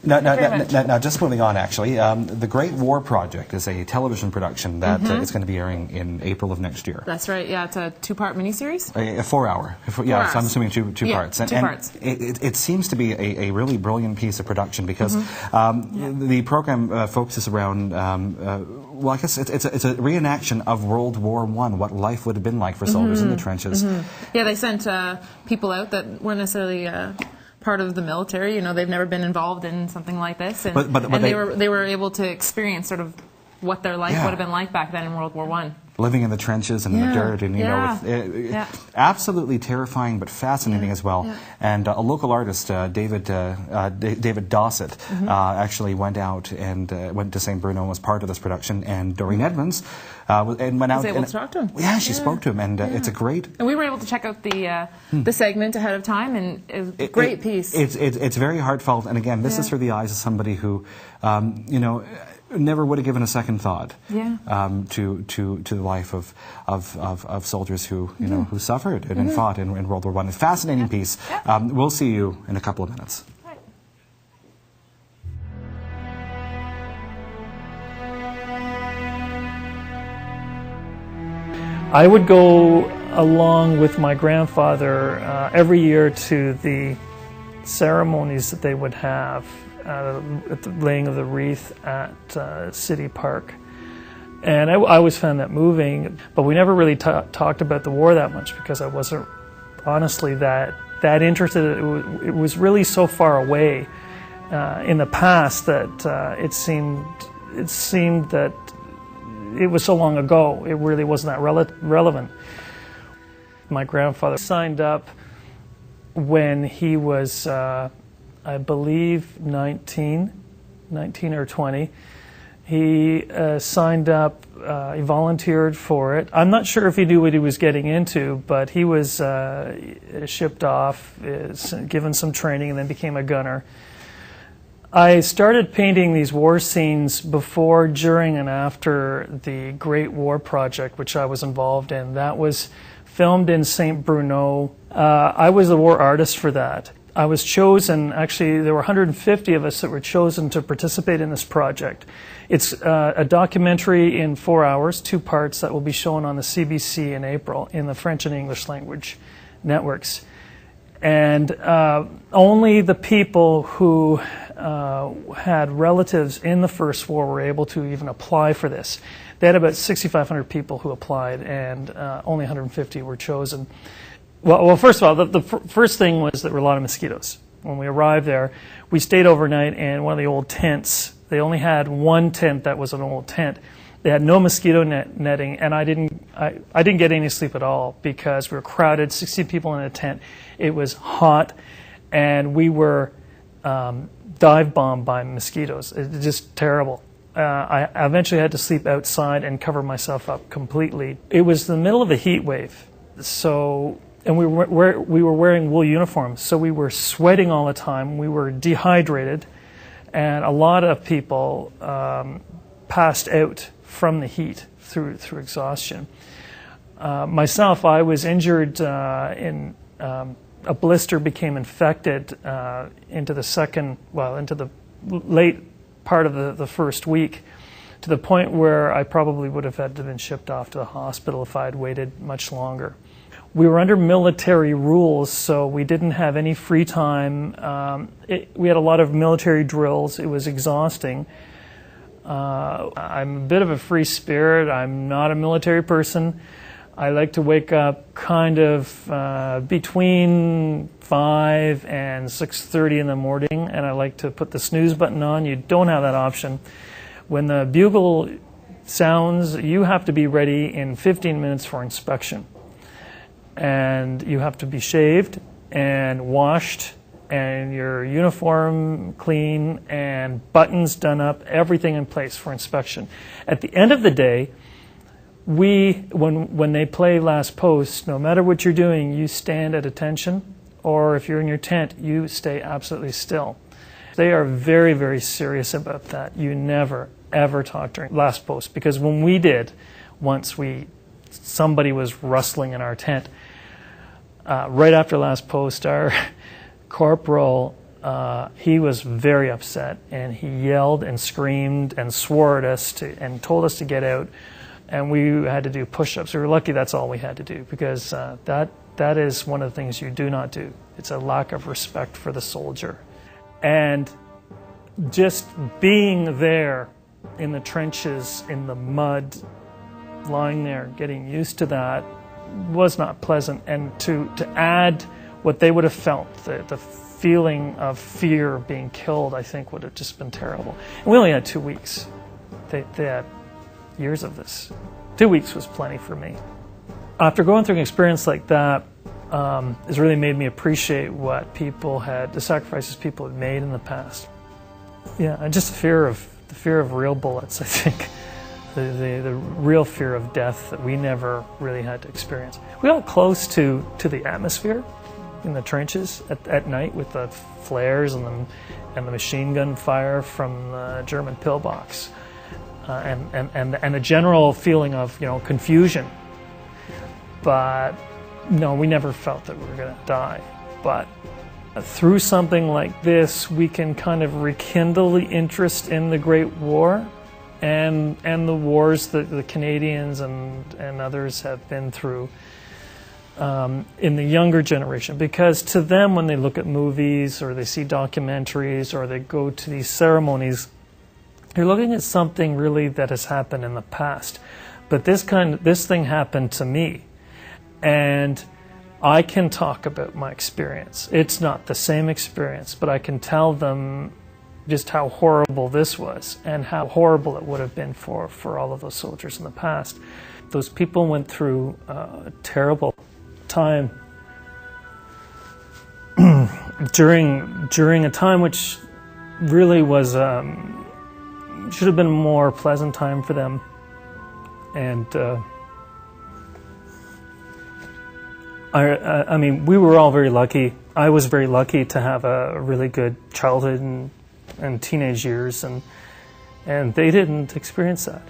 Now, just moving on, actually, the Great War Project is a television production that is going to be airing in April of next year. That's right. Yeah, it's a 2-part miniseries. A 4-hour. Yeah, so I'm assuming two parts. Two parts. It seems to be a really brilliant piece of production because the program focuses around. Well, I guess it's a reenaction of World War I, what life would have been like for soldiers in the trenches. Yeah, they sent people out that weren't necessarily part of the military. You know, they've never been involved in something like this, and, they were able to experience sort of what their life would have been like back then in World War I. Living in the trenches and in the dirt, and absolutely terrifying but fascinating as well. And a local artist, David Dossett, actually went out and went to St. Bruno as part of this production, and Doreen Edmonds went out. Was able to talk to him. Yeah, she spoke to him, and it's a great. And we were able to check out the segment ahead of time, and it was a great piece. It's very heartfelt, and again, this is through the eyes of somebody who, you know, never would have given a second thought to the life of soldiers who who suffered and fought in World War I. A fascinating piece. We'll see you in a couple of minutes. I would go along with my grandfather every year to the ceremonies that they would have. At the laying of the wreath at City Park. And I always found that moving, but we never really talked about the war that much because I wasn't honestly that interested. It was really so far away in the past that it seemed that it was so long ago, it really wasn't that relevant. My grandfather signed up when he was I believe 19 or 20. He signed up, he volunteered for it. I'm not sure if he knew what he was getting into, but he was shipped off, given some training, and then became a gunner. I started painting these war scenes before, during, and after the Great War Project, which I was involved in. That was filmed in St. Bruno. I was the war artist for that. I was chosen, actually there were 150 of us that were chosen to participate in this project. It's a documentary in 4 hours, 2 parts, that will be shown on the CBC in April in the French and English language networks. And only the people who had relatives in the First War were able to even apply for this. They had about 6,500 people who applied, and only 150 were chosen. Well, first of all, the first thing was that there were a lot of mosquitoes. When we arrived there, we stayed overnight in one of the old tents. They only had one tent that was an old tent. They had no mosquito netting, and I didn't get any sleep at all because we were crowded, 60 people in a tent. It was hot, and we were dive bombed by mosquitoes. It was just terrible. I eventually had to sleep outside and cover myself up completely. It was the middle of a heat wave, and we were wearing wool uniforms, so we were sweating all the time. We were dehydrated, and a lot of people passed out from the heat through exhaustion. Myself, I was injured in a blister became infected into the late part of the first week, to the point where I probably would have had to have been shipped off to the hospital if I had waited much longer. We were under military rules, so we didn't have any free time. We had a lot of military drills. It was exhausting. I'm a bit of a free spirit. I'm not a military person. I like to wake up kind of between 5 and 6:30 in the morning, and I like to put the snooze button on. You don't have that option. When the bugle sounds, you have to be ready in 15 minutes for inspection. And you have to be shaved and washed and your uniform clean and buttons done up, everything in place for inspection. At the end of the day, when they play last post, no matter what you're doing, you stand at attention, or if you're in your tent, you stay absolutely still. They are very, very serious about that. You never, ever talk during last post, because when we did, somebody was rustling in our tent. Right after last post, our corporal he was very upset, and he yelled and screamed and swore at us and told us to get out, and we had to do push-ups. We were lucky that's all we had to do, because that is one of the things you do not do. It's a lack of respect for the soldier. And just being there in the trenches, in the mud, lying there, getting used to that, was not pleasant. And to add what they would have felt, the feeling of fear of being killed, I think would have just been terrible. And we only had 2 weeks. They had years of this. 2 weeks was plenty for me. After going through an experience like that, it's really made me appreciate what the sacrifices people had made in the past. Yeah, and just the fear of real bullets, I think. The real fear of death that we never really had to experience. We got close to the atmosphere in the trenches at night with the flares and the machine gun fire from the German pillbox, and a general feeling of confusion. But no, we never felt that we were going to die. But through something like this, we can kind of rekindle the interest in the Great War and the wars that the Canadians and others have been through in the younger generation. Because to them, when they look at movies or they see documentaries or they go to these ceremonies, you're looking at something really that has happened in the past. But this thing happened to me. And I can talk about my experience. It's not the same experience, but I can tell them just how horrible this was and how horrible it would have been for all of those soldiers in the past. Those people went through a terrible time during a time which really was should have been a more pleasant time for them. And I mean, we were all very lucky. I was very lucky to have a really good childhood and teenage years, and they didn't experience that.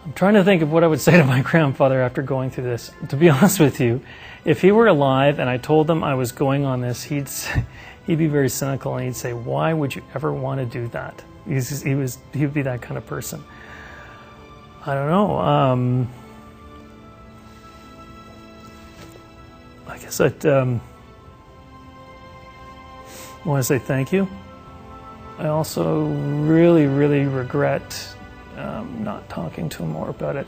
I'm trying to think of what I would say to my grandfather after going through this. To be honest with you, if he were alive and I told him I was going on this, he'd be very cynical, and he'd say, "Why would you ever want to do that?" He would be that kind of person. I don't know. I guess I'd want to say thank you. I also really, really regret not talking to him more about it.